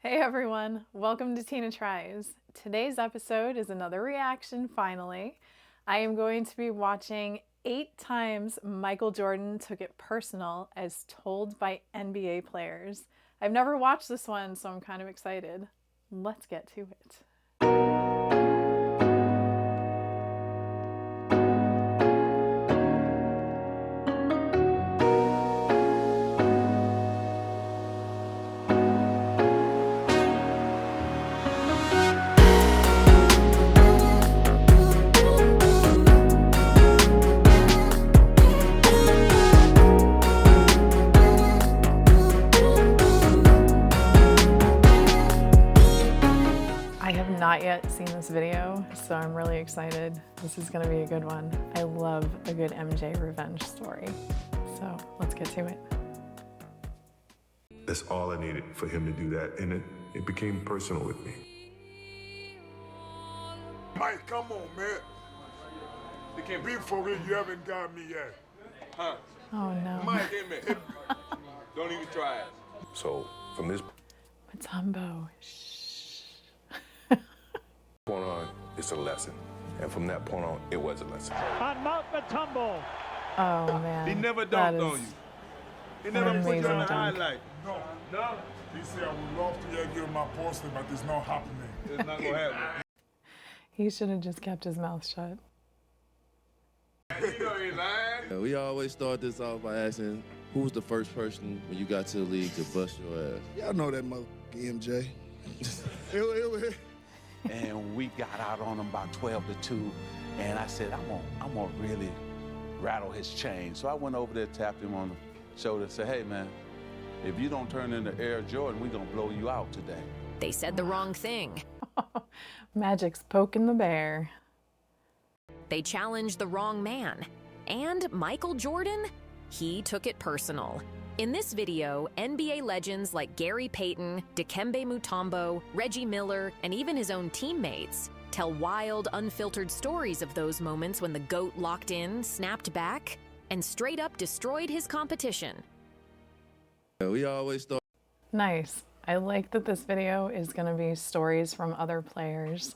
Hey everyone, welcome to Tina Tries. Today's episode is another reaction, finally. I am going to be watching 8 times Michael Jordan took it personal as told by NBA players. I've never watched this one, so I'm kind of excited. Let's get to it. I have not yet seen this video, so I'm really excited. This is going to be a good one. I love a good MJ revenge story. So let's get to it. That's all I needed for him to do that, and it became personal with me. Mike, come on, man. Be for real, you haven't got me yet. Huh? Oh no. Mike, hit me. Don't even try it. So from this Mutombo. point on, it's a lesson. And from that point on, it was a lesson. On Mount Mutombo. Oh man. He never That dunked is on you. He never put you on the amazing dunk. highlight. No. He said, I would love to give you my poster, but it's not happening. It's not gonna happen. He should have just kept his mouth shut. You know he lying. We always start this off by asking, who was the first person when you got to the league to bust your ass? Y'all know that motherfucker MJ. And we got out on him about 12-2, and I said, I'm gonna really rattle his chain. So I went over there, tapped him on the shoulder, and said, hey man, if you don't turn into Air Jordan, we gonna blow you out today. They said the wrong thing. Magic's poking the bear. They challenged the wrong man. And Michael Jordan, he took it personal. In this video, NBA legends like Gary Payton, Dikembe Mutombo, Reggie Miller, and even his own teammates tell wild, unfiltered stories of those moments when the GOAT locked in, snapped back, and straight up destroyed his competition. We always start. Nice. I like that this video is going to be stories from other players,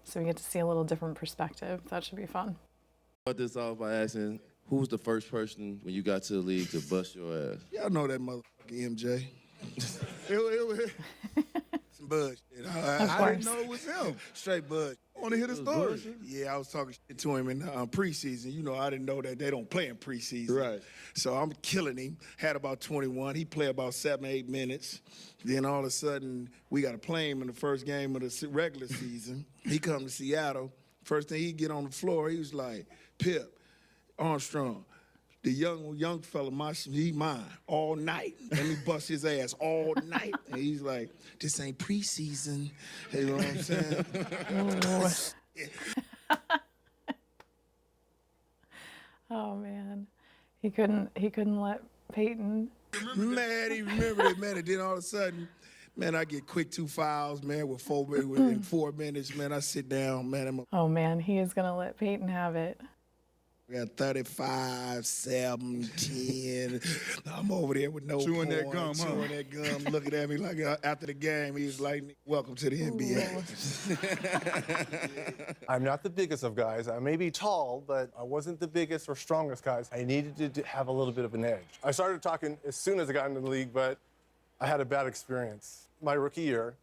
so we get to see a little different perspective. That should be fun. Start this off by asking, who was the first person when you got to the league to bust your ass? Y'all know that motherfucker MJ. Some bullshit. I didn't know it was him. Straight bud. Want to hear the story? Yeah, I was talking shit to him in preseason. You know, I didn't know that they don't play in preseason. Right. So I'm killing him. Had about 21. He played about 7-8 minutes. Then all of a sudden, we got to play him in the first game of the regular season. He come to Seattle. First thing he get on the floor, he was like, Pip, Armstrong, the young fella, he mine all night. Let me bust his ass all night. And he's like, this ain't preseason. You know what I'm saying? Oh man. He couldn't let Peyton. Man, he remembered it, man. And then all of a sudden, man, I get quick 2 fouls, man, within 4 minutes, man. I sit down, man. Oh man, he is gonna let Peyton have it. We got 35, 7, 10. I'm over there with no Chewing that porn, gum, huh? chewing that gum, looking at me like after the game, he was like, welcome to the NBA. I'm not the biggest of guys. I may be tall, but I wasn't the biggest or strongest guys. I needed to have a little bit of an edge. I started talking as soon as I got into the league, but I had a bad experience. My rookie year,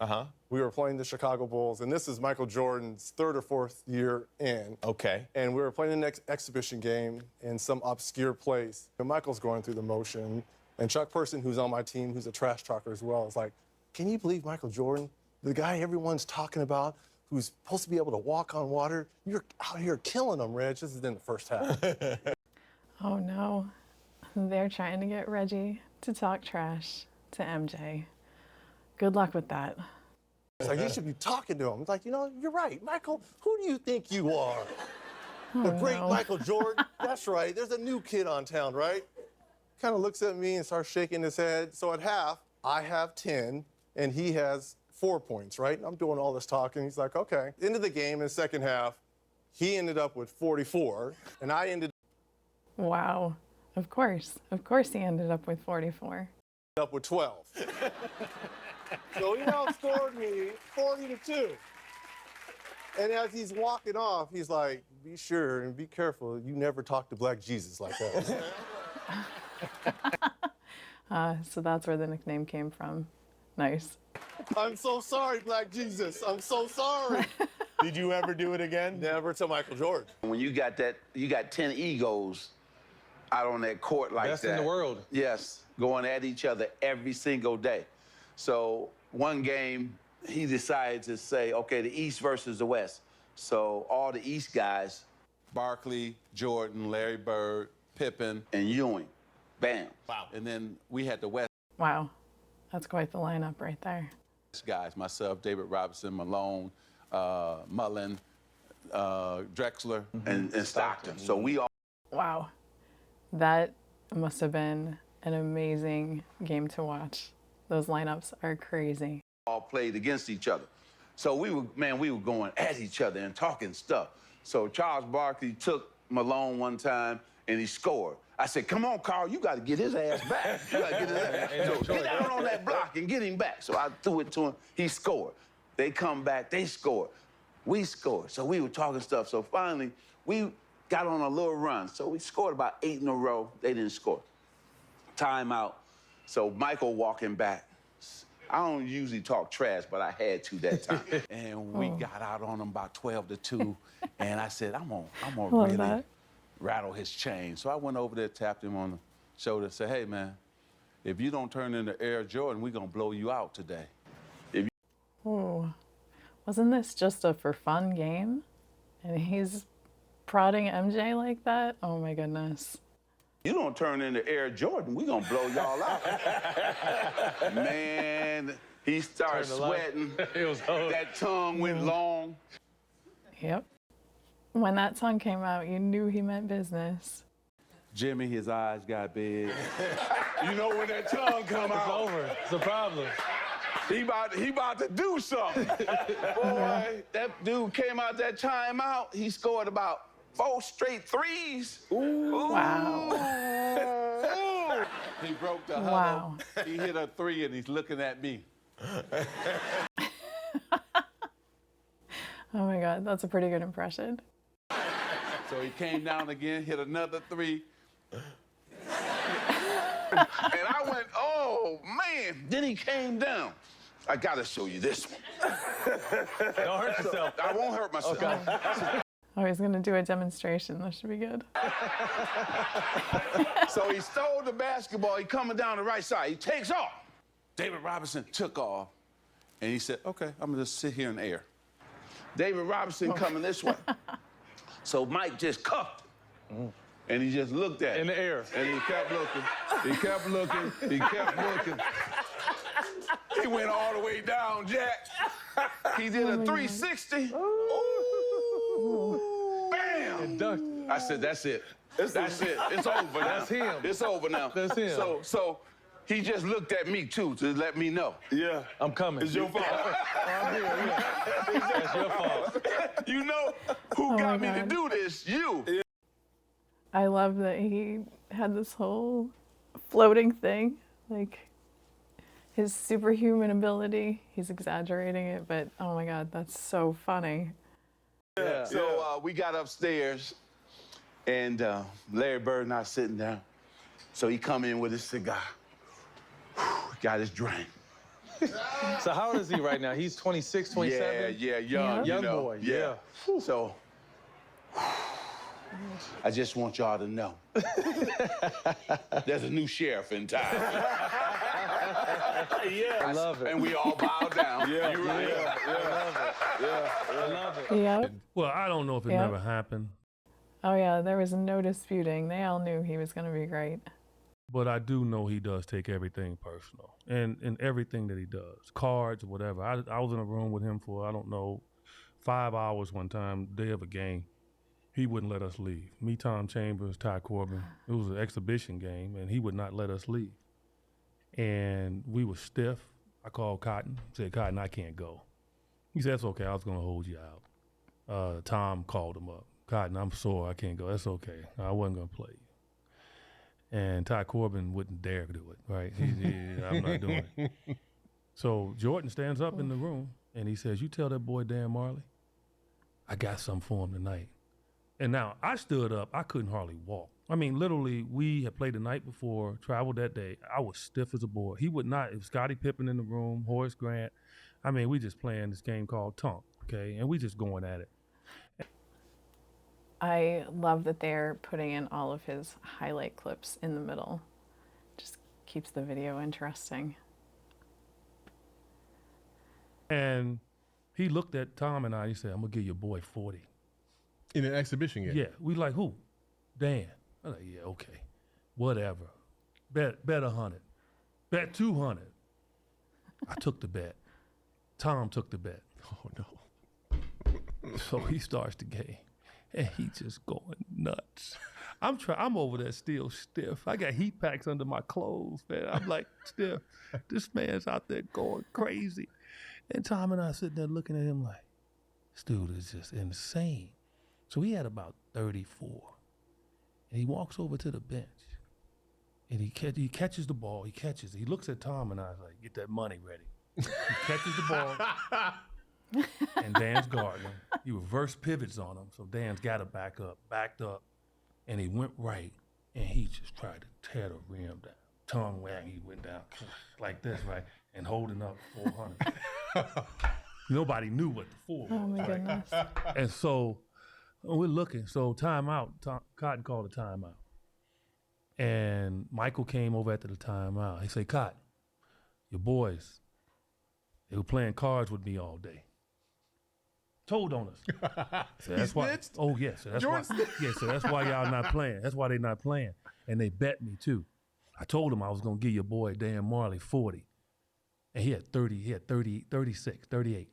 we were playing the Chicago Bulls, and this is Michael Jordan's 3rd or 4th year in. Okay. And we were playing the next exhibition game in some obscure place. And Michael's going through the motion, and Chuck Person, who's on my team, who's a trash talker as well, is like, can you believe Michael Jordan, the guy everyone's talking about, who's supposed to be able to walk on water? You're out here killing him, Reg. This is in the first half. Oh no. They're trying to get Reggie to talk trash to MJ. Good luck with that. It's like, you should be talking to him. It's like, you know, you're right. Michael, who do you think you are? The great Michael Jordan? That's right. There's a new kid on town, right? Kind of looks at me and starts shaking his head. So at half, I have 10, and he has 4 points, right? And I'm doing all this talking. He's like, okay. End of the game in the second half, he ended up with 44, and I ended Wow. Of course he ended up with 44. up with 12. So he outscored me 40-2. And as he's walking off, he's like, be sure and be careful. You never talk to Black Jesus like that. So that's where the nickname came from. Nice. I'm so sorry, Black Jesus. I'm so sorry. Did you ever do it again? Never to Michael Jordan. When you got 10 egos out on that court like Best that. in the world. Yes, going at each other every single day. So one game, he decided to say, okay, the East versus the West. So all the East guys, Barkley, Jordan, Larry Bird, Pippen, and Ewing, bam. Wow. And then we had the West Wow. That's quite the lineup right there. guys, myself, David Robinson, Malone, Mullen, Drexler, And Stockton. So we all Wow. That must have been an amazing game to watch. Those lineups are crazy. played against each other. So we were going at each other and talking stuff. So Charles Barkley took Malone one time and he scored. I said, come on, Carl, you got to get his ass back. You got to get his ass. So get down on that block and get him back. So I threw it to him. He scored. They come back. They scored. We scored. So we were talking stuff. So finally, we got on a little run. So we scored about 8 in a row. They didn't score. Timeout. So Michael walking back. I don't usually talk trash, but I had to that time. And we got out on him about 12-2. And I said, I'm gonna Love really that. rattle his chain. So I went over there, tapped him on the shoulder, and said, hey, man, if you don't turn into Air Jordan, we're gonna blow you out today. Ooh. Wasn't this just a for fun game? And he's prodding MJ like that? Oh my goodness. You don't turn into Air Jordan, we gonna blow y'all out. Man, he started sweating. It was hard. That tongue went long. Yep. When that song came out, you knew he meant business. Jimmy, his eyes got big. You know when that tongue come It's out, over. It's a problem. he about to do something. Boy, that dude came out that timeout, he scored about 4 straight threes. Ooh. Wow. He broke the huddle. Wow. He hit a 3 and he's looking at me. Oh my God, that's a pretty good impression. So he came down again, hit another 3. And I went, oh man. Then he came down. I gotta show you this one. Don't hurt yourself. I won't hurt myself. Okay. Oh, he's gonna do a demonstration. That should be good. So he stole the basketball. He coming down the right side. He takes off. David Robinson took off, and he said, okay, I'm gonna just sit here in the air. David Robinson coming this way. So Mike just cuffed him. And he just looked at him. In the air. And he kept looking. He kept looking. He kept looking. He went all the way down, Jack. He did a 360. Bam! And dunked. I said, that's it. That's it. It's over now. That's him. It's over now. That's him. So he just looked at me, too, to let me know. Yeah. I'm coming. It's your fault. I'm here, yeah. That's your fault. You know who Oh got my me to God. do this? You. I love that he had this whole floating thing, like his superhuman ability. He's exaggerating it, but oh my God, that's so funny. Yeah. So we got upstairs, and Larry Bird and I sitting down. So he come in with his cigar. Got his drink. So how old is he right now? He's 26, 27? Yeah, young. Young you know. boy, yeah. So I just want y'all to know. There's a new sheriff in town. Yeah. I love it. And we all bow down. Yeah, You right? I love it. Yep. Well, I don't know if it Yep. never happened, Oh yeah, there was no disputing. They all knew he was gonna be great. but I do know he does take everything personal, and in everything that he does, cards, whatever. I was in a room with him for, I don't know, 5 hours one time, day of a game. He wouldn't let us leave. Me, Tom Chambers, Ty Corbin. It was an exhibition game, and he would not let us leave. And we were stiff. I called Cotton, said, Cotton, I can't go. He said, that's okay, I was gonna hold you out. Tom called him up. Cotton, I'm sore, I can't go. That's okay, I wasn't gonna play you. And Ty Corbin wouldn't dare do it, right? I'm not doing it. So Jordan stands up in the room and he says, "You tell that boy Dan Marley, I got something for him tonight." And now I stood up. I couldn't hardly walk. I mean, literally, we had played the night before, traveled that day. I was stiff as a board. He would not. It was Scottie Pippen in the room, Horace Grant. I mean, we just playing this game called Tonk, okay? And we just going at it. I love that they're putting in all of his highlight clips in the middle. Just keeps the video interesting. And he looked at Tom and I, he said, "I'm gonna give your boy 40. In an exhibition game? Yeah, we like, who? Dan. I'm like, yeah, okay, whatever. Bet 100. Bet 200. I took the bet. Tom took the bet. Oh, no. So he starts the game, and he just going nuts. I'm over there still stiff. I got heat packs under my clothes, man. I'm like stiff. This man's out there going crazy. And Tom and I sitting there looking at him like, this dude is just insane. So he had about 34. And he walks over to the bench. And he catches the ball. He catches it. He looks at Tom and I like, get that money ready. He catches the ball. And Dan's guarding him. He reverse pivots on him. So Dan's got to back up, backed up. And he went right. And he just tried to tear the rim down. Tongue wag, he went down like this, right? And holding up 400. Nobody knew what the 4 was. Oh, my goodness. And so we're looking. So timeout. Cotton called a timeout. And Michael came over after the timeout. He said, "Cotton, your boys, they were playing cards with me all day. Told on us." So that's why. Snitched? Oh, yes. So that's why. Yeah, so that's why y'all not playing. That's why they not playing. And they bet me too. I told him I was gonna give your boy Dan Marley 40. And he had 30, he had 30, 36, 38.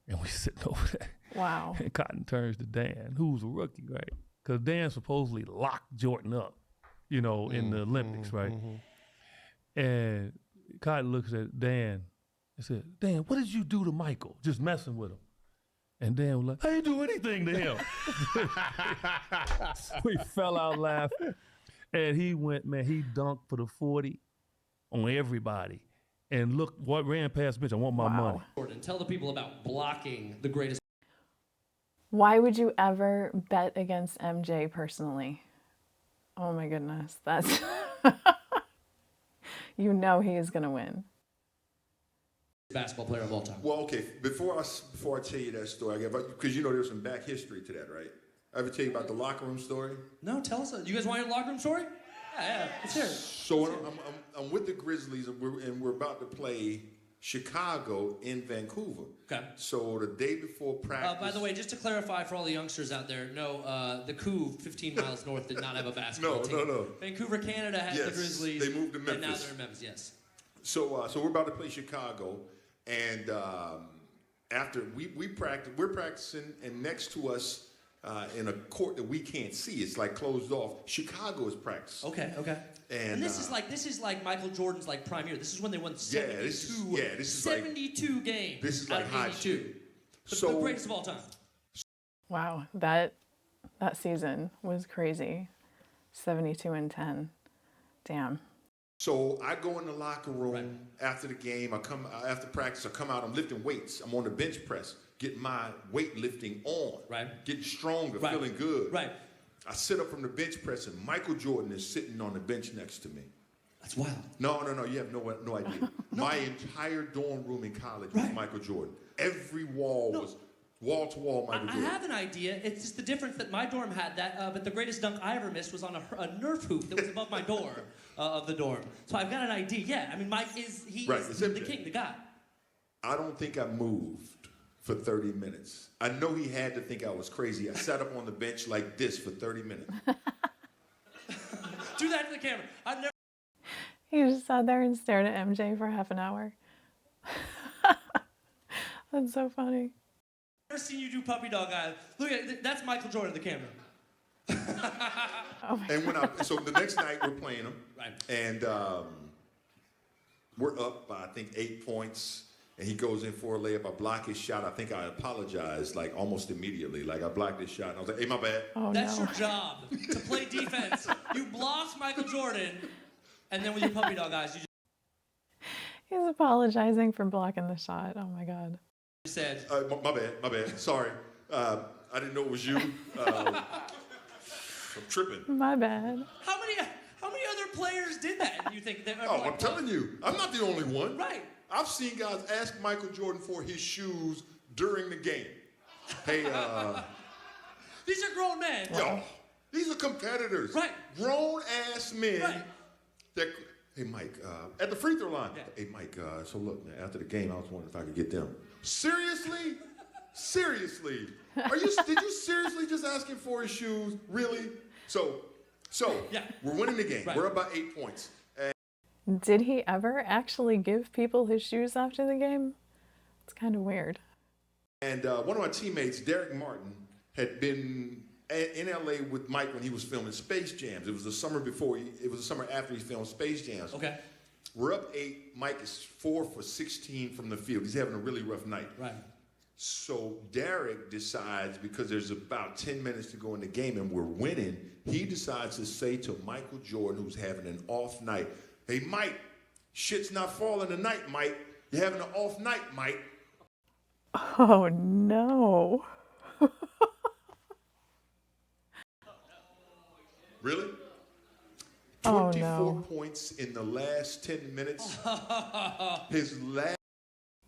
And we sitting over there. Wow. And Cotton turns to Dan, who's a rookie, right? Because Dan supposedly locked Jordan up, you know, in the Olympics, right? And Cotton looks at Dan and said, "Dan, what did you do to Michael? Just messing with him." And Dan was like, "I didn't do anything to him." We fell out laughing. And he went, man, he dunked for the 40 on everybody. And look what ran past Mitch. I want my money. Jordan, tell the people about blocking the greatest. Why would you ever bet against MJ personally? Oh my goodness, that's you know he is gonna win. Basketball player of all time. Well, okay, before I tell you that story, because you know there's some back history to that, right? I ever tell you about the locker room story? No, tell us. You guys want your locker room story? Yeah, let's hear it. So I'm with the Grizzlies, and we're about to play Chicago in Vancouver. Okay. So the day before practice. By the way, just to clarify for all the youngsters out there, no, the Couve, 15 miles north, did not have a basketball team. No. Vancouver, Canada has the Grizzlies. They moved to Memphis. And now they're in Memphis, yes. So we're about to play Chicago, and after we're practicing, and next to us in a court that we can't see, it's like closed off. Chicago is practicing. Okay. And this is like Michael Jordan's like prime year. This is when they won 72. This is 72 games. This is like high school. The greatest of all time. Wow, that season was crazy. 72-10. Damn. So I go in the locker room after the game. After practice. I come out. I'm lifting weights. I'm on the bench press, getting my weightlifting on. Getting stronger, feeling good. I sit up from the bench press, and Michael Jordan is sitting on the bench next to me. That's wild. No. You have no idea. My entire dorm room in college was Michael Jordan. Every wall was wall to wall Michael Jordan. I have an idea. It's just the difference that my dorm had that, but the greatest dunk I ever missed was on a Nerf hoop that was above my door of the dorm. So I've got an idea. Yeah, I mean, Mike is the king, the guy. I don't think I moved for 30 minutes. I know he had to think I was crazy. I sat up on the bench like this for 30 minutes. Do that to the camera. I've never. He just sat there and stared at MJ for half an hour. That's so funny. I've never seen you do puppy dog eyes. Look at that's Michael Jordan, the camera. And so the next night we're playing them, and we're up by I think 8 points, and he goes in for a layup. I block his shot. I think I apologized like almost immediately. Like I blocked his shot, and I was like, "Hey, my bad." Oh, That's no. your job, to play defense. You blocked Michael Jordan, and then with your puppy dog eyes, you He's apologizing for blocking the shot. Oh my God. just said, My bad. Sorry. I didn't know it was you. I'm tripping. My bad. how many other players did that? And you think they're Oh, I'm telling you, I'm not the only one. Right. I've seen guys ask Michael Jordan for his shoes during the game. Hey, These are grown men. yo, these are competitors. Right. Grown ass men. Right. That, hey, Mike, at the free throw line. Yeah. Hey, Mike, so look, man, after the game, I was wondering if I could get them. Seriously? Seriously? Did you seriously just ask him for his shoes? Really? So yeah. We're winning the game. Right. We're up by 8 points. And Did he ever actually give people his shoes after the game? It's kind of weird. And one of my teammates, Derek Martin, had been in LA with Mike when he was filming Space Jams. It was the summer after he filmed Space Jams. Okay. We're up 8. Mike is 4 for 16 from the field. He's having a really rough night. Right. So Derek decides, because there's about 10 minutes to go in the game and we're winning, he decides to say to Michael Jordan, who's having an off night, "Hey, Mike, shit's not falling tonight, Mike. You're having an off night, Mike." Oh no. Really? Oh 24 no. points in the last 10 minutes. His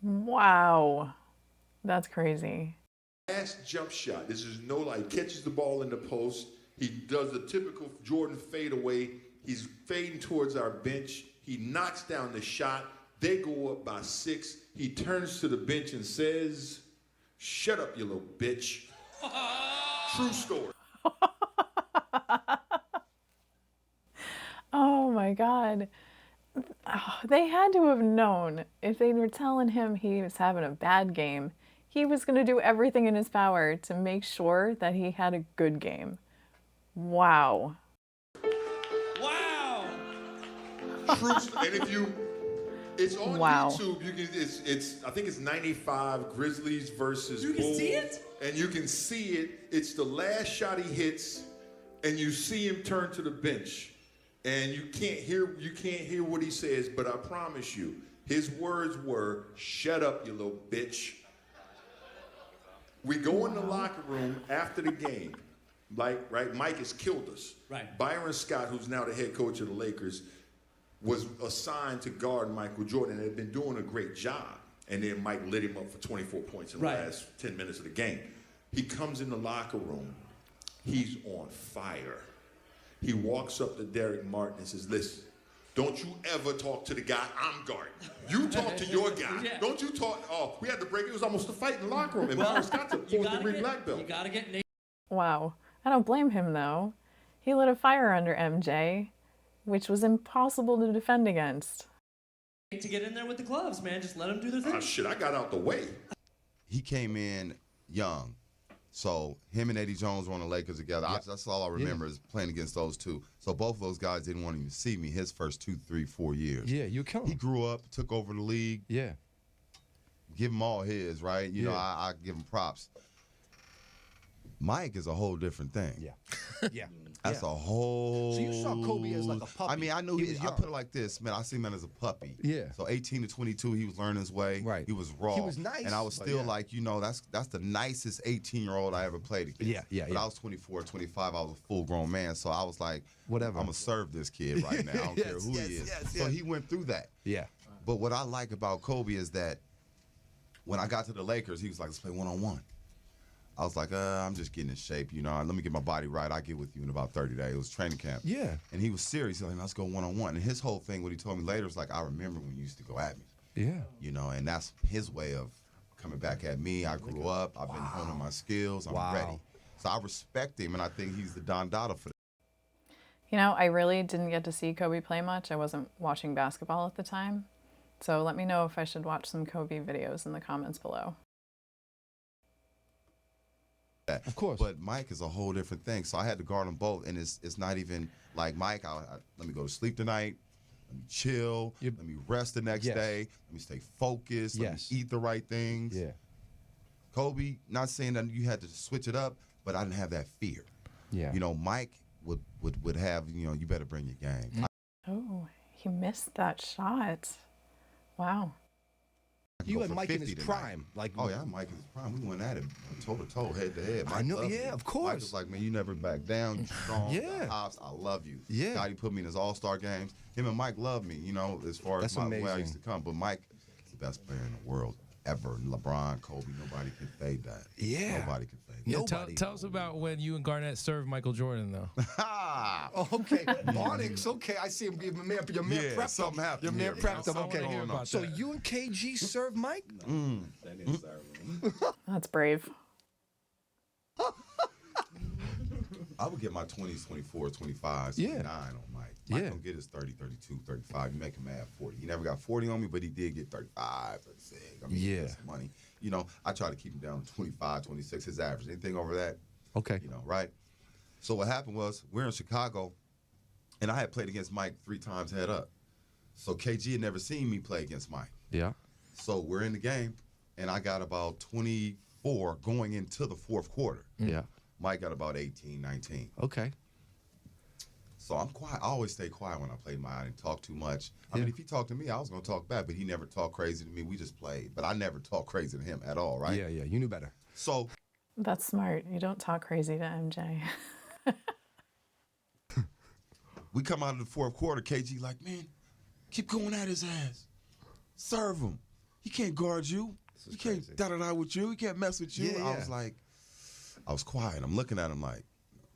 Wow. That's crazy. last jump shot. This is no like catches the ball in the post. He does the typical Jordan fadeaway. He's fading towards our bench. He knocks down the shot. They go up by 6. He turns to the bench and says, "Shut up, you little bitch." True story. Oh my God. Oh, they had to have known if they were telling him he was having a bad game, he was going to do everything in his power to make sure that he had a good game. Wow. Wow. True. And if you, it's on Wow. YouTube. You can. It's. I think it's 95 Grizzlies versus You can Bulls, see it? and you can see it. It's the last shot he hits, and you see him turn to the bench, and you can't hear what he says. But I promise you, his words were, "Shut up, you little bitch." We go in the locker room after the game. Right, Mike has killed us. Right. Byron Scott, who's now the head coach of the Lakers, was assigned to guard Michael Jordan and had been doing a great job. And then Mike lit him up for 24 points in the last 10 minutes of the game. He comes in the locker room. He's on fire. He walks up to Derek Martin and says, "Listen, don't you ever talk to the guy I'm guarding. You talk to your guy. Yeah. Don't you talk." Oh, we had to break. It was almost a fight in the locker room. And Byron Scott's a fourth-degree black belt. You gotta get Nate Wow. I don't blame him though. He lit a fire under MJ, which was impossible to defend against. to get in there with the gloves, man. Just let them do their thing. Oh, shit, I got out the way. He came in young. So him and Eddie Jones were on the Lakers together. That's all I remember is playing against those two. So both of those guys didn't want to even see me his first 2, 3, 4 years. Yeah, you kill him. He grew up, took over the league. Yeah. Give him all his, right? You know, I give him props. Mike is a whole different thing. Yeah. Yeah. That's a whole. So you saw Kobe as like a puppy. I mean, I knew he was I young. put it like this, man. I see him as a puppy. Yeah. So 18 to 22, he was learning his way. Right. He was raw. He was nice, and I was but still yeah. like, you know, that's the nicest 18-year-old I ever played against. Yeah, yeah, But yeah. I was 24, 25. I was a full-grown man. So I was like, whatever. I'm gonna serve this kid right now. I don't care who he is. So he went through that. Yeah. But what I like about Kobe is that when I got to the Lakers, he was like, let's play one-on-one. I was like, I'm just getting in shape, you know. Let me get my body right. I'll get with you in about 30 days. It was training camp. Yeah. And he was serious. He's like, let's go one-on-one. And his whole thing, what he told me later, was like, I remember when you used to go at me. Yeah. You know, and that's his way of coming back at me. I grew up. I've been honing my skills. I'm ready. So I respect him, and I think he's the Don Dada for that. You know, I really didn't get to see Kobe play much. I wasn't watching basketball at the time. So let me know if I should watch some Kobe videos in the comments below. Of course. But Mike is a whole different thing. So I had to guard them both, and it's not even like Mike, let me go to sleep tonight. Let me chill. Let me rest the next day. Let me stay focused. Let me eat the right things. Yeah. Kobe, not saying that you had to switch it up, but I didn't have that fear. Yeah. You know, Mike would have, you know, you better bring your game. Oh, he missed that shot. Wow. You had Mike in his prime. Like, oh, yeah, Mike in his prime. We went at it toe to toe, head to head. I know, of course. Mike was like, man, you never back down. You strong. Yeah. Hops, I love you. Yeah. God, he put me in his all-star games. Him and Mike love me, you know, as far as where I used to come. But Mike is the best player in the world ever. LeBron, Kobe, nobody can fade that. Yeah. Nobody can fade that. Yeah, tell us about when you and Garnett served Michael Jordan, though. Oh, okay. Barnix, okay. I see him. Your man prepped something him. happened Your man here, prepped him. man. Okay. Something about So that. you and KG served Mike? They didn't serve him. That's brave. I would get my 20s, 24s, 25s, 29 on Mike. Mike don't get his 30, 32, 35. You make him add 40. He never got 40 on me, but he did get 35, 36. I mean, he gets some money. You know, I try to keep him down to 25, 26, his average. Anything over that, okay. You know, right? So what happened was, we're in Chicago, and I had played against Mike 3 times head up. So KG had never seen me play against Mike. Yeah. So we're in the game, and I got about 24 going into the fourth quarter. Yeah. Mike got about 18, 19. Okay. So I'm quiet. I always stay quiet when I play Mike. I didn't talk too much. I mean, if he talked to me, I was going to talk back, but he never talked crazy to me. We just played. But I never talked crazy to him at all, right? Yeah, yeah. You knew better. So That's smart. You don't talk crazy to MJ. we come out of the fourth quarter, KG like, man, keep going at his ass. Serve him. He can't guard you. He can't da-da-da with you. He can't mess with you. Yeah, I was like, I was quiet. I'm looking at him like,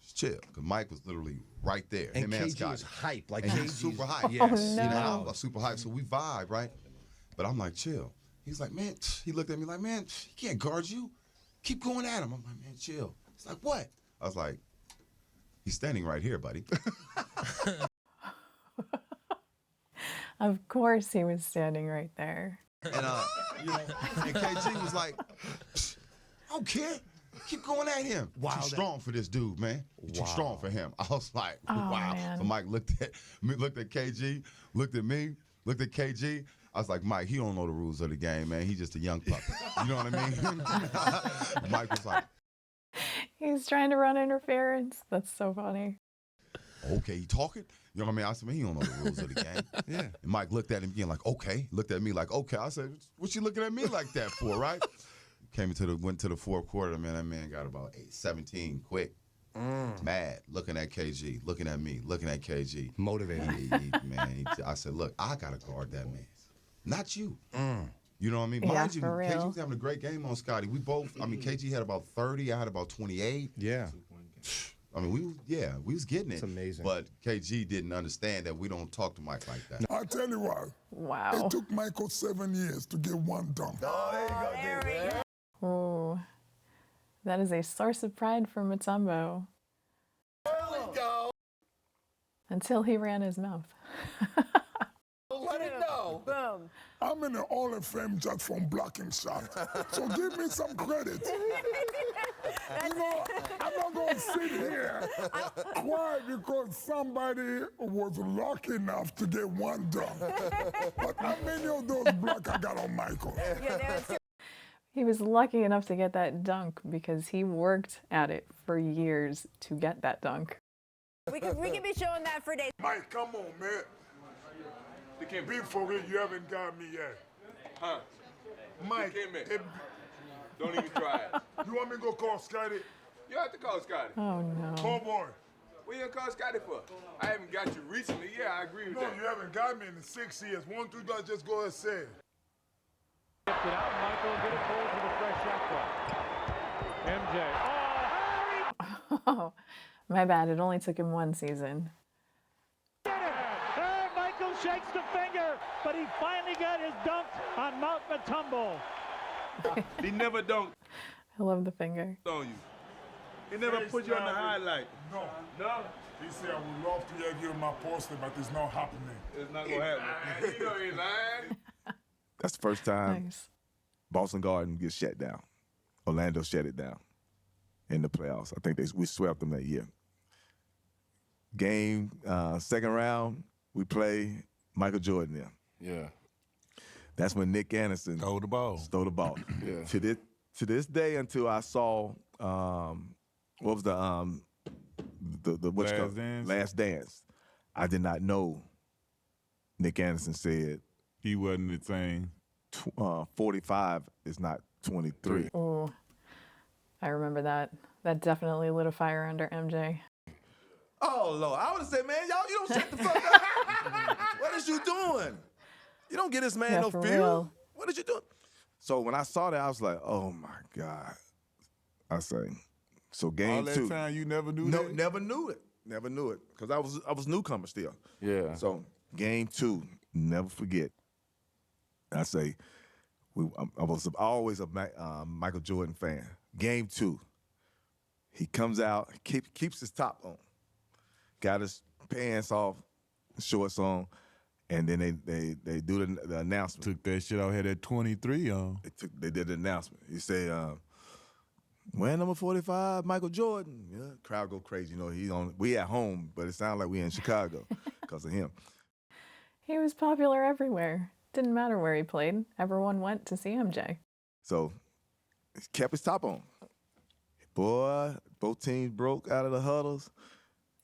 just chill. Because Mike was literally right there. And Him and KG Scotty. was hype. Like And KG he's super hype. Yes. Oh, no. You know, I was super hype. So we vibe, right? But I'm like, chill. He's like, man, he looked at me like, man, he can't guard you. Keep going at him. I'm like, man, chill. He's like, what? I was like, he's standing right here, buddy. Of course he was standing right there. And you know, and KG was like, I don't care. Keep going at him. Wow, Too strong for this dude, man. You're too strong for him. I was like, Oh, wow. man. So Mike looked at KG, looked at me, looked at KG. I was like, Mike, he don't know the rules of the game, man. He's just a young puppy. You know what I mean? Mike was like, He's trying to run interference. That's so funny. okay, he talking? You know what I mean? I said, man, he don't know the rules of the game. Yeah. And Mike looked at him again like, okay. Looked at me like, okay. I said, what you looking at me like that for, right? Went to the fourth quarter, man. That man got about 17 quick. Mad, looking at KG, looking at me, looking at KG. Motivated. I said, look, I got to guard that man. Not you. You know what I mean? Yeah, Mind you, for real. KG was having a great game on Scotty. We both, I mean, KG had about 30. I had about 28. Yeah. I mean, we was getting it. It's amazing. But KG didn't understand that we don't talk to Mike like that. I tell you what. Wow. It took Michael 7 years to get one dunk. Oh, there you go, Oh, that is a source of pride for Mutombo. There we go. Until he ran his mouth. Let it go. Boom. I'm in the Hall of Fame just from blocking shots. So give me some credit. You know, I'm not going to sit here quiet because somebody was lucky enough to get one dunk. But how many of those blocks I got on Michael? He was lucky enough to get that dunk because he worked at it for years to get that dunk. We could be showing that for days. Mike, come on, man. They can't Be for real, you haven't got me yet. Huh? Mike, They can't Don't even try it. you want me to go call Scotty? You have to call Scotty. Oh, no. Oh, boy. What you gonna call Scotty for? I haven't got you recently. Yeah, I agree with No, that. you haven't got me in 6 years. One, two guys just go ahead and say it. It out, Michael will get it pulled for the fresh shot clock. MJ. Oh, my bad. It only took him one season. Michael shakes the finger, but he finally got his dunk on Mount Mutombo. He never dunked I love the finger. on you. He never put you on the highlight. No. No? He said, I would love to have you in my poster, but it's not happening. It's not gonna happen. You know he lying. That's the first time Nice. Boston Garden gets shut down. Orlando shut it down in the playoffs. I think we swept them that year. Game, second round, we play Michael Jordan there. Yeah. That's when Nick Anderson stole the ball. Yeah. To this day, until I saw what was the what you call it? Last Dance, I did not know Nick Anderson said he wasn't the same. 45 is not 23. Oh, I remember that. That definitely lit a fire under MJ. Oh Lord, I would have said, man, y'all, you don't shut the fuck up. What is you doing? You don't get this man no for feel. real. What did you do? So when I saw that, I was like, oh my God. I say, so game All that two. time you never knew No, that? never knew it. Never knew it. Because I was newcomer still. Yeah. So game two, never forget. I say, I was always a Michael Jordan fan. Game two, he comes out, keeps his top on, got his pants off, shorts on, and then they do the announcement. Took that shit out, had that 23 on. They did the announcement. He said, wearing number 45, Michael Jordan. Yeah, crowd go crazy. You know, we at home, but it sounded like we in Chicago because of him. He was popular everywhere. Didn't matter where he played. Everyone went to see MJ. So he kept his top on. Boy, both teams broke out of the huddles.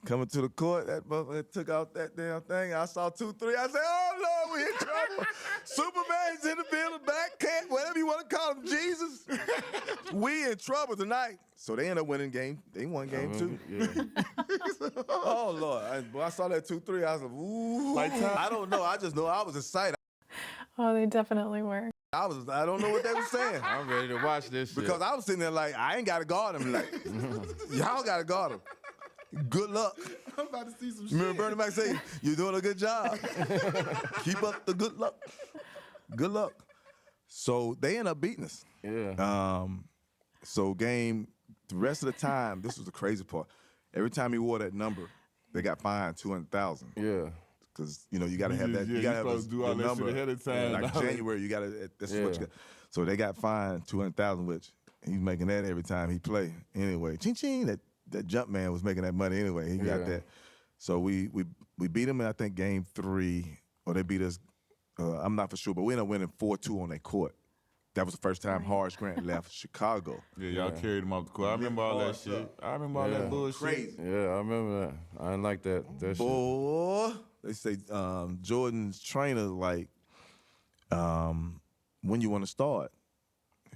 Coming to the court, that motherfucker took out that damn thing. I saw 2-3. I said, oh, Lord, we in trouble. Superman's in the building, back cat, whatever you want to call him, Jesus. We in trouble tonight. So they end up winning game. They won game two. Yeah. Oh, Lord. When I saw that 2-3, I was like, ooh. I don't know. I just know I was excited. Oh, they definitely were. I don't know what they were saying. I'm ready to watch this shit. Because I was sitting there like, I ain't got to guard him. Like, y'all got to guard him. Good luck. I'm about to see some shit. Remember Bernie Mac say, you're doing a good job. Keep up the good luck. Good luck. So they end up beating us. Yeah. So the rest of the time, this was the crazy part. Every time he wore that number, they got fined $200,000. Yeah. Because, you got to have that. Yeah, you got to have supposed to do all the that number. shit ahead of time. Like January, you got to, that's what you got. So they got fined $200,000, which he's making that every time he play. Anyway, ching, that jump man was making that money anyway. He got that. So we beat him in, I think, game 3, or they beat us, I'm not for sure, but we ended up winning 4-2 on their court. That was the first time Horace Grant left Chicago. Yeah, y'all carried him off the court. I remember all that shit. I remember all that bullshit. Crazy. Yeah, I remember that. I didn't like that shit. Boy, they say Jordan's trainer, like, when you want to start?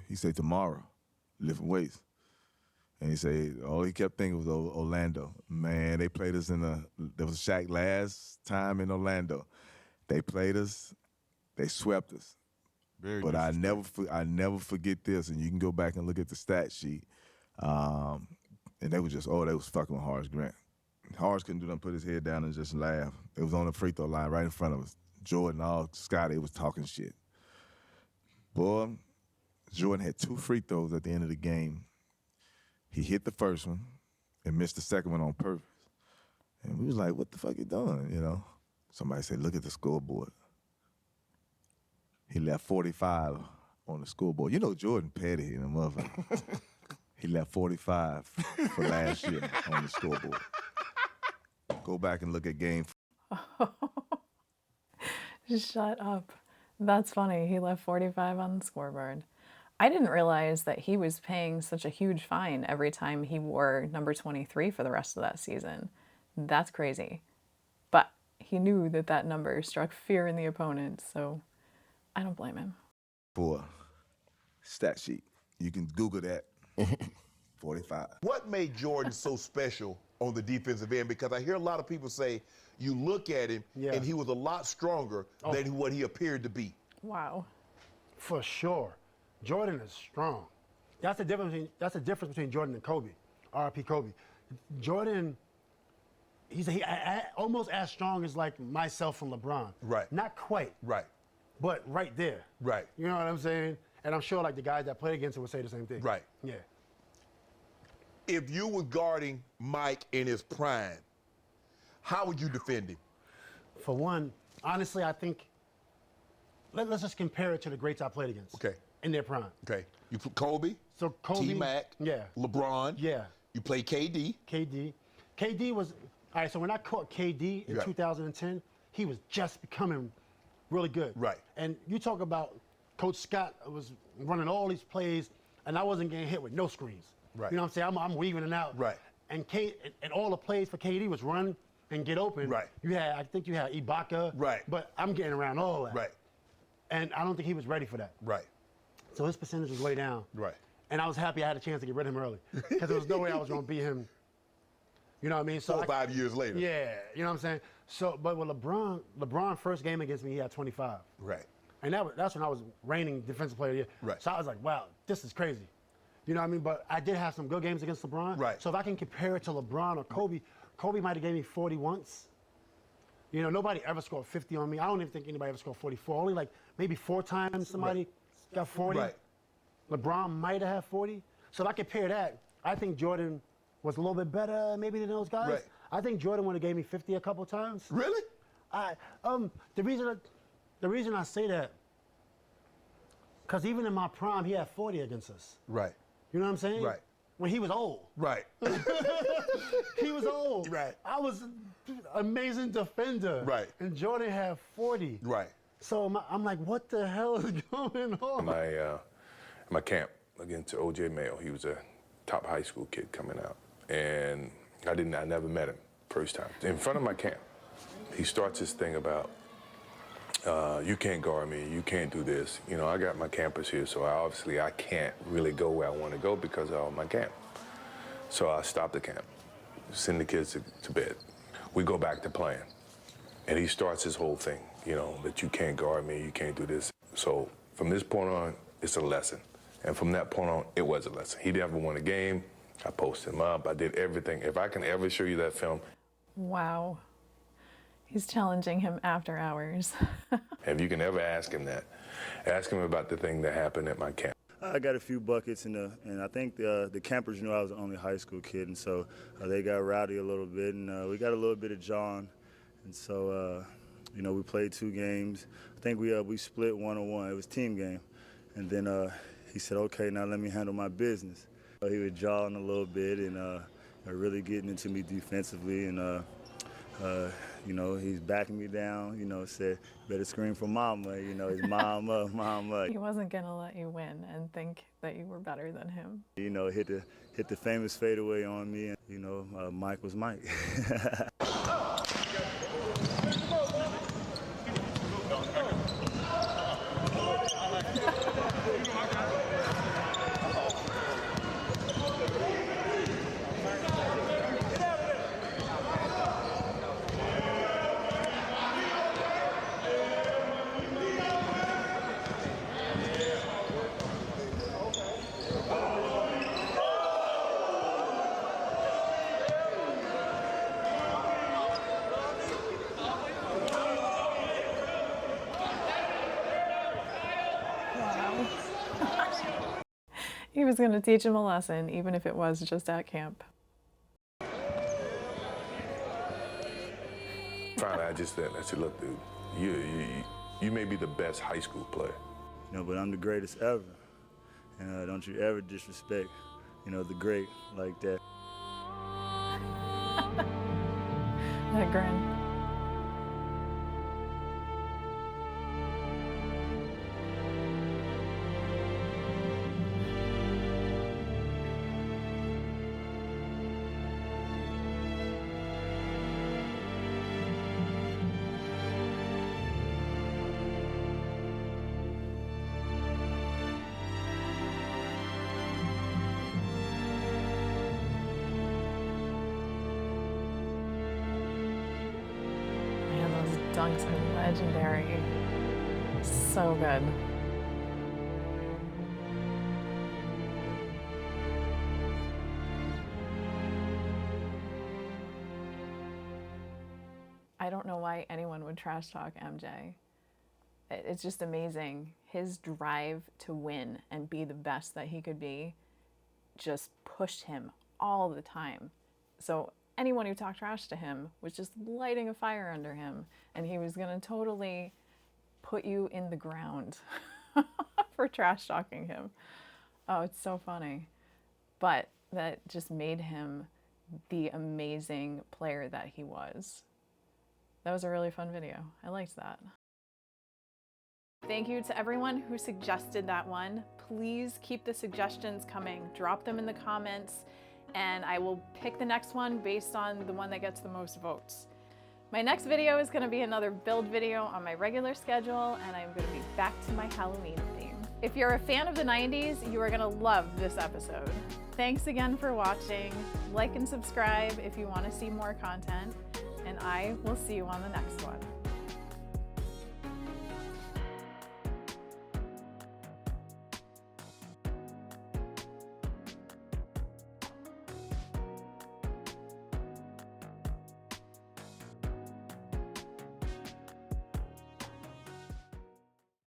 He said tomorrow, lifting weights. And he said, all he kept thinking was Orlando. Man, they played us there was Shaq last time in Orlando. They played us, they swept us. But I never forget this, and you can go back and look at the stat sheet. And they was fucking with Horace Grant. Horace couldn't do nothing, put his head down and just laugh. It was on the free throw line right in front of us. Jordan, Scotty was talking shit. Boy, Jordan had 2 free throws at the end of the game. He hit the first one and missed the second one on purpose. And we was like, what the fuck you doing, Somebody said, look at the scoreboard. He left 45 on the scoreboard. Jordan petty in the motherfucker. He left 45 for last year on the scoreboard. Go back and look at game. Shut up. That's funny. He left 45 on the scoreboard. I didn't realize that he was paying such a huge fine every time he wore number 23 for the rest of that season. That's crazy. But he knew that number struck fear in the opponent, so I don't blame him. For stat sheet, you can Google that. 45. What made Jordan so special on the defensive end? Because I hear a lot of people say you look at him and he was a lot stronger than what he appeared to be. Wow. For sure. Jordan is strong. That's the difference between Jordan and Kobe, R.I.P. Kobe. Jordan, he's almost as strong as like myself and LeBron. Right. Not quite. Right. But right there. Right. You know what I'm saying? And I'm sure like the guys that played against him would say the same thing. Right. Yeah. If you were guarding Mike in his prime, how would you defend him? For one, honestly, I think, let's just compare it to the greats I played against. Okay. In their prime. Okay. You put Kobe. So Kobe. T-Mac. Yeah. LeBron. Yeah. You play KD. KD was, all right, so when I caught KD in 2010, he was just becoming really good. Right. And you talk about Coach Scott was running all these plays, and I wasn't getting hit with no screens. Right. You know what I'm saying? I'm weaving it out. Right. And and all the plays for KD was run and get open. Right. I think you had Ibaka. Right. But I'm getting around all that. Right. And I don't think he was ready for that. Right. So his percentage was way down. Right. And I was happy I had a chance to get rid of him early, because there was no way I was going to beat him. You know what I mean? So 4 or 5 years later. Yeah, you know what I'm saying? So, but with LeBron first game against me, he had 25. Right. And that's when I was reigning defensive player of the year. Right. So I was like, wow, this is crazy. You know what I mean? But I did have some good games against LeBron. Right. So if I can compare it to LeBron or Kobe, Kobe might have gave me 40 once. You know, nobody ever scored 50 on me. I don't even think anybody ever scored 44. Only like maybe 4 times somebody got 40. Right. LeBron might have had 40. So if I compare that, I think Jordan was a little bit better maybe than those guys. Right. I think Jordan would have gave me 50 a couple times. Really? The reason I say that, because even in my prime, he had 40 against us. Right. You know what I'm saying? Right. When he was old. Right. He was old. Right. I was an amazing defender. Right. And Jordan had 40. Right. So I'm like, what the hell is going on? My camp against O.J. Mayo, he was a top high school kid coming out, and I never met him first time. In front of my camp, he starts this thing about, you can't guard me, you can't do this. You know, I got my campus here, so obviously I can't really go where I want to go because of my camp. So I stop the camp, send the kids to bed. We go back to playing, and he starts his whole thing, you know, that you can't guard me, you can't do this. So from this point on, it's a lesson. And from that point on, it was a lesson. He never won a game. I posted him up. I did everything. If I can ever show you that film. Wow. He's challenging him after hours. If you can ever ask him that, ask him about the thing that happened at my camp. I got a few buckets, and I think the campers knew I was the only high school kid, and so they got rowdy a little bit, and we got a little bit of John. And so, you know, we played 2 games. I think we split 1-1. It was a team game. And then he said, okay, now let me handle my business. He was jawing a little bit and really getting into me defensively. And, you know, he's backing me down, you know, said, better scream for mama, you know, his mama, mama. He wasn't going to let you win and think that you were better than him. You know, hit the famous fadeaway on me. And, you know, Mike was Mike. He was going to teach him a lesson, even if it was just at camp. Finally, I just said, look, dude, you may be the best high school player. You know, but I'm the greatest ever. And don't you ever disrespect, you know, the great like that. That grin. Dunks are legendary. So good. I don't know why anyone would trash talk MJ. It's just amazing. His drive to win and be the best that he could be just pushed him all the time. So anyone who talked trash to him was just lighting a fire under him, and he was going to totally put you in the ground for trash talking him. Oh, it's so funny. But that just made him the amazing player that he was. That was a really fun video. I liked that. Thank you to everyone who suggested that one. Please keep the suggestions coming. Drop them in the comments, and I will pick the next one based on the one that gets the most votes. My next video is going to be another build video on my regular schedule, and I'm going to be back to my Halloween theme. If you're a fan of the 90s, you are going to love this episode. Thanks again for watching. Like and subscribe if you want to see more content, and I will see you on the next one.